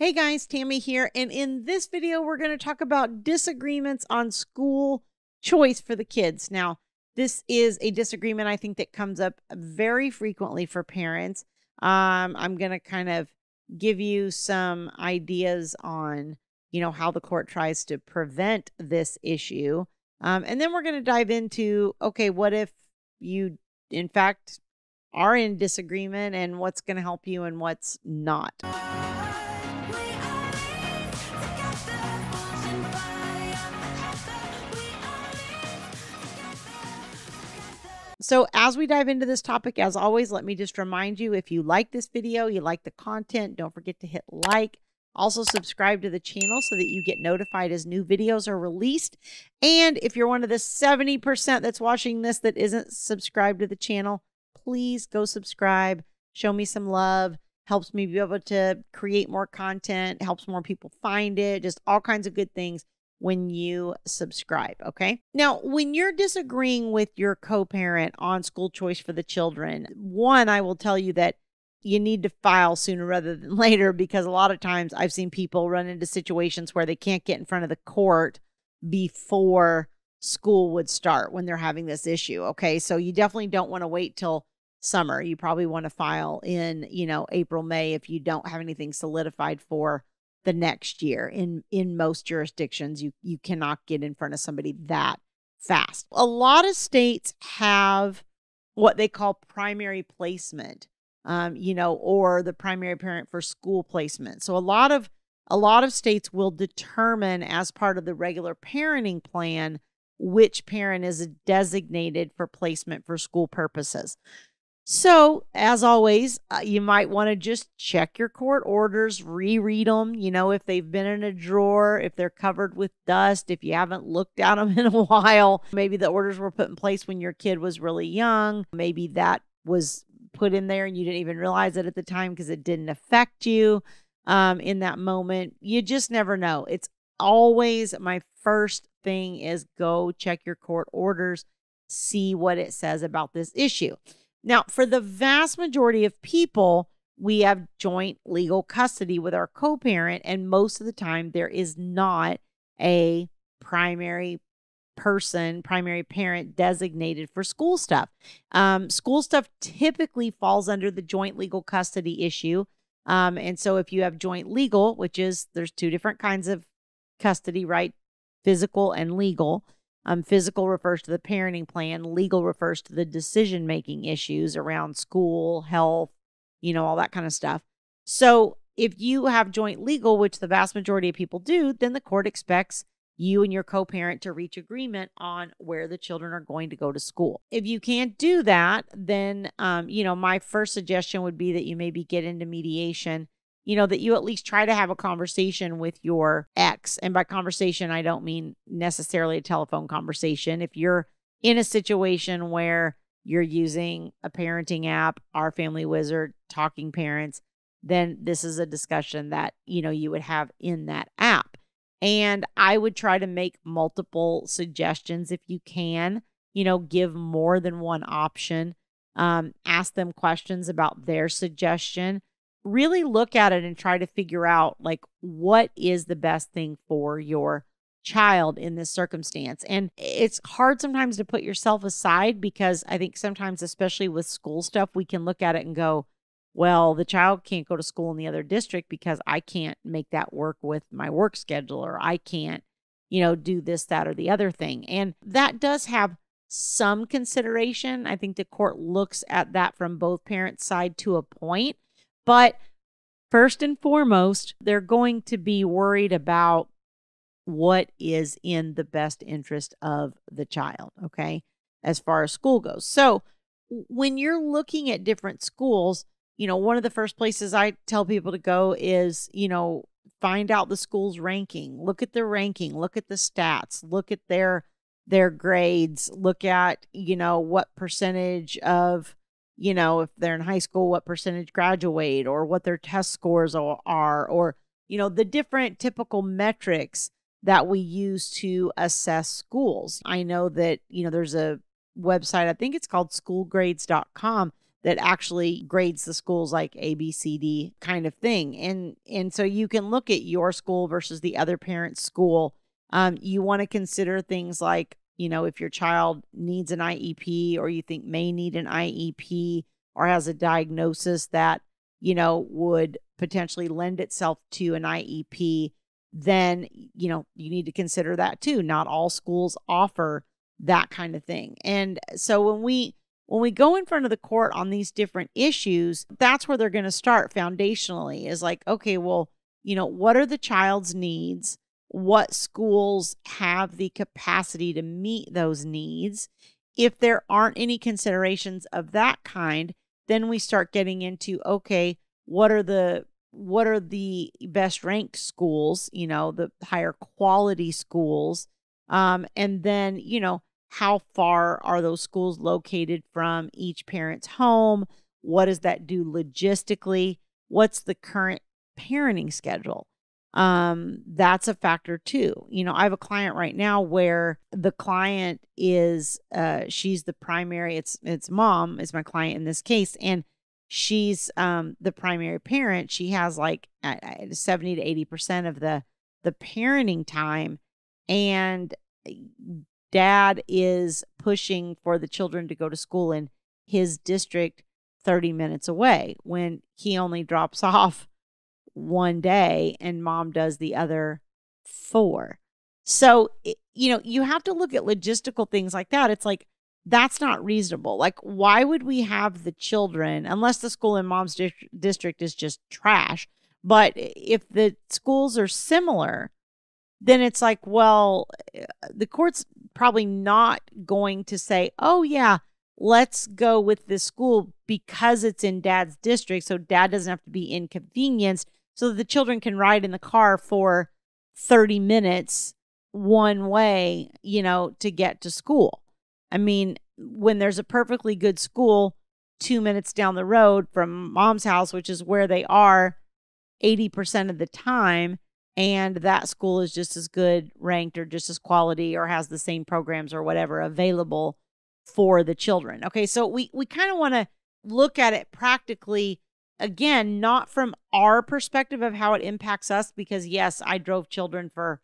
Hey guys, Tammy here, and in this video we're going to talk about disagreements on school choice for the kids. Now, this is a disagreement I think that comes up very frequently for parents. I'm going to kind of give you some ideas on, how the court tries to prevent this issue. And then we're going to dive into, okay, what if you, in fact, are in disagreement and what's going to help you and what's not. So as we dive into this topic, as always, let me just remind you, if you like this video, you like the content, don't forget to hit like. Also subscribe to the channel so that you get notified as new videos are released. And if you're one of the 70% that's watching this that isn't subscribed to the channel, please go subscribe. Show me some love. Helps me be able to create more content, helps more people find it, just all kinds of good things when you subscribe, okay? Now, when you're disagreeing with your co-parent on school choice for the children, one, I will tell you that you need to file sooner rather than later, because a lot of times I've seen people run into situations where they can't get in front of the court before school would start when they're having this issue, okay? So you definitely don't want to wait till summer. You probably want to file in, April, May if you don't have anything solidified for the next year. In most jurisdictions, you cannot get in front of somebody that fast. A lot of states have what they call primary placement, or the primary parent for school placement. So a lot of states will determine as part of the regular parenting plan which parent is designated for placement for school purposes. So, as always, you might want to just check your court orders, reread them, if they've been in a drawer, if they're covered with dust, if you haven't looked at them in a while. Maybe the orders were put in place when your kid was really young. Maybe that was put in there and you didn't even realize it at the time because it didn't affect you in that moment. You just never know. It's always my first thing is go check your court orders, see what it says about this issue. Now, for the vast majority of people, we have joint legal custody with our co-parent, and most of the time there is not a primary parent designated for school stuff. School stuff typically falls under the joint legal custody issue. And so if you have joint legal, there's two different kinds of custody, right? Physical and legal. Physical refers to the parenting plan. Legal refers to the decision-making issues around school, health, all that kind of stuff. So if you have joint legal, which the vast majority of people do, then the court expects you and your co-parent to reach agreement on where the children are going to go to school. If you can't do that, then, my first suggestion would be that you maybe get into mediation, that you at least try to have a conversation with your ex. And by conversation, I don't mean necessarily a telephone conversation. If you're in a situation where you're using a parenting app, Our Family Wizard, Talking Parents, then this is a discussion that, you would have in that app. And I would try to make multiple suggestions if you can, give more than one option, ask them questions about their suggestion. Really look at it and try to figure out what is the best thing for your child in this circumstance. And it's hard sometimes to put yourself aside, because I think sometimes, especially with school stuff, we can look at it and go, well, the child can't go to school in the other district because I can't make that work with my work schedule, or I can't, do this, that, or the other thing. And that does have some consideration. I think the court looks at that from both parents' side to a point. But first and foremost, they're going to be worried about what is in the best interest of the child, okay, as far as school goes. So when you're looking at different schools, one of the first places I tell people to go is, find out the school's ranking. Look at the ranking. Look at the stats. Look at their grades. Look at, what percentage of, if they're in high school, what percentage graduate, or what their test scores are, or, the different typical metrics that we use to assess schools. I know that, there's a website, I think it's called schoolgrades.com, that actually grades the schools like A, B, C, D kind of thing. And so you can look at your school versus the other parent's school. You want to consider things like, if your child needs an IEP, or you think may need an IEP, or has a diagnosis that, would potentially lend itself to an IEP, then, you need to consider that too. Not all schools offer that kind of thing. And so when we go in front of the court on these different issues, that's where they're going to start foundationally, is like, okay, well, what are the child's needs? What schools have the capacity to meet those needs? If there aren't any considerations of that kind, then we start getting into, okay, what are the best ranked schools, the higher quality schools? And then, how far are those schools located from each parent's home? What does that do logistically? What's the current parenting schedule? That's a factor too. I have a client right now where the client is, she's the primary, it's mom is my client in this case. And she's, the primary parent. She has like 70 to 80% of the parenting time. And dad is pushing for the children to go to school in his district 30 minutes away, when he only drops off one day and mom does the other 4. So, you have to look at logistical things like that. It's like, that's not reasonable. Like, why would we have the children, unless the school in mom's district is just trash? But if the schools are similar, then it's like, well, the court's probably not going to say, oh yeah, let's go with this school because it's in dad's district, so dad doesn't have to be inconvenienced, so that the children can ride in the car for 30 minutes one way, to get to school. I mean, when there's a perfectly good school 2 minutes down the road from mom's house, which is where they are 80% of the time, and that school is just as good ranked or just as quality or has the same programs or whatever available for the children. Okay, so we kind of want to look at it practically, again, not from our perspective of how it impacts us, because yes, I drove children for,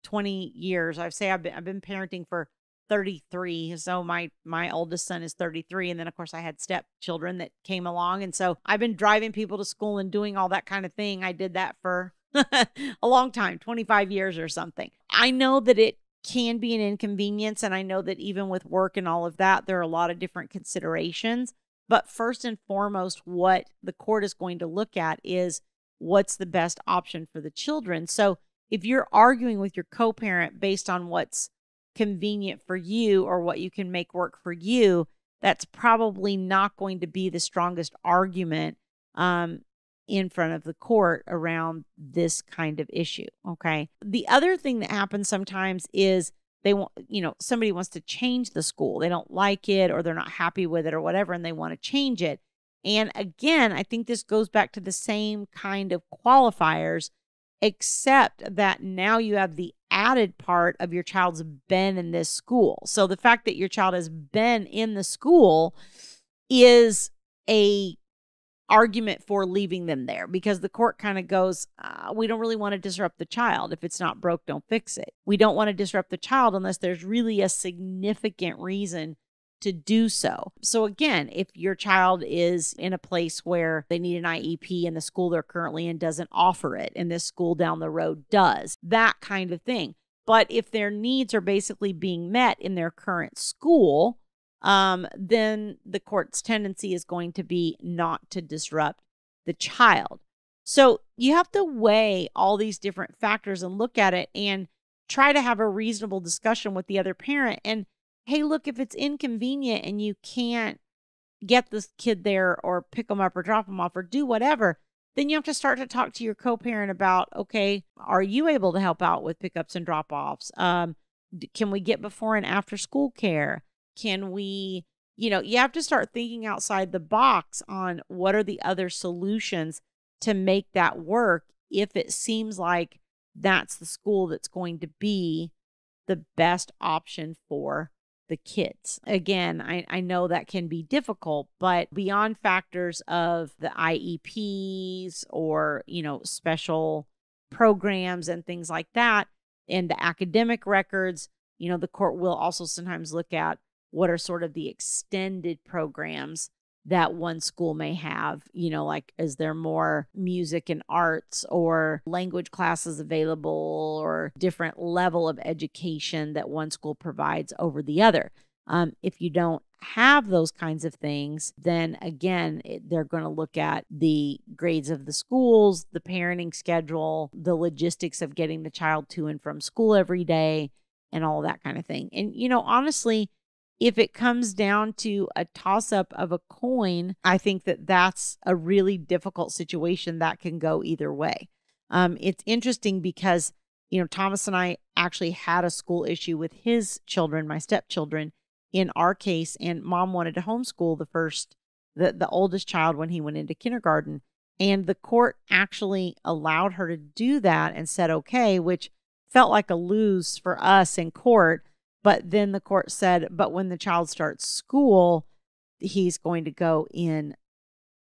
20 years. I've been parenting for 33. So my oldest son is 33. And then of course I had stepchildren that came along. And so I've been driving people to school and doing all that kind of thing. I did that for a long time, 25 years or something. I know that it can be an inconvenience. And I know that even with work and all of that, there are a lot of different considerations. But first and foremost, what the court is going to look at is what's the best option for the children. So if you're arguing with your co-parent based on what's convenient for you or what you can make work for you, that's probably not going to be the strongest argument in front of the court around this kind of issue. Okay. The other thing that happens sometimes is they want, somebody wants to change the school. They don't like it, or they're not happy with it or whatever, and they want to change it. And again, I think this goes back to the same kind of qualifiers, except that now you have the added part of your child's been in this school. So the fact that your child has been in the school is a argument for leaving them there, because the court kind of goes, we don't really want to disrupt the child. If it's not broke, don't fix it. We don't want to disrupt the child unless there's really a significant reason to do so. So again, if your child is in a place where they need an IEP and the school they're currently in doesn't offer it, and this school down the road does, that kind of thing. But if their needs are basically being met in their current school, then the court's tendency is going to be not to disrupt the child. So you have to weigh all these different factors and look at it and try to have a reasonable discussion with the other parent. And hey, look, if it's inconvenient and you can't get this kid there or pick them up or drop them off or do whatever, then you have to start to talk to your co-parent about, okay, are you able to help out with pickups and drop-offs? Can we get before and after school care? Can we, you have to start thinking outside the box on what are the other solutions to make that work if it seems like that's the school that's going to be the best option for the kids. Again, I know that can be difficult, but beyond factors of the IEPs or, special programs and things like that, and the academic records, the court will also sometimes look at what are sort of the extended programs that one school may have, like is there more music and arts or language classes available or different level of education that one school provides over the other. If you don't have those kinds of things, then again, they're going to look at the grades of the schools, the parenting schedule, the logistics of getting the child to and from school every day, and all that kind of thing. And, honestly, if it comes down to a toss-up of a coin, I think that that's a really difficult situation that can go either way. It's interesting because, Thomas and I actually had a school issue with his children, my stepchildren, in our case, and mom wanted to homeschool the oldest child when he went into kindergarten. And the court actually allowed her to do that and said, okay, which felt like a lose for us in court. But then the court said, but when the child starts school, he's going to go in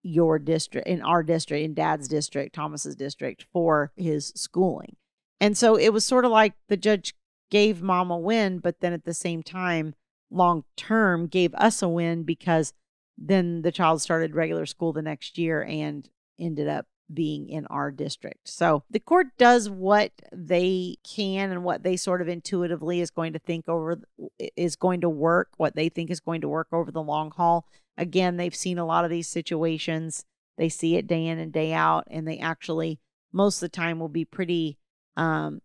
your district, in our district, in dad's district, Thomas's district, for his schooling. And so it was sort of like the judge gave mom a win, but then at the same time, long term gave us a win because then the child started regular school the next year and ended up being in our district. So the court does what they can and what they sort of intuitively is going to work, what they think is going to work over the long haul. Again, they've seen a lot of these situations. They see it day in and day out, and they actually most of the time will be pretty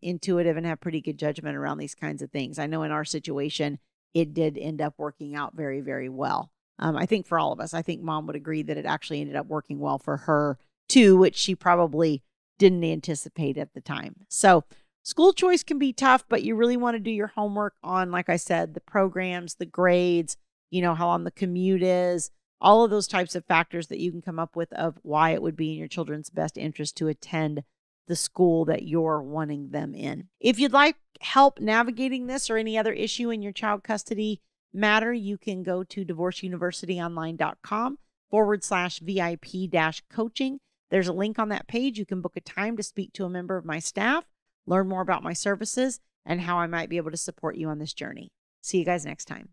intuitive and have pretty good judgment around these kinds of things. I know in our situation, it did end up working out very, very well. I think for all of us, I think mom would agree that it actually ended up working well for her too, which she probably didn't anticipate at the time. So school choice can be tough, but you really want to do your homework on, like I said, the programs, the grades, how long the commute is, all of those types of factors that you can come up with of why it would be in your children's best interest to attend the school that you're wanting them in. If you'd like help navigating this or any other issue in your child custody matter, you can go to divorceuniversityonline.com/VIP-coaching. There's a link on that page. You can book a time to speak to a member of my staff, learn more about my services, and how I might be able to support you on this journey. See you guys next time.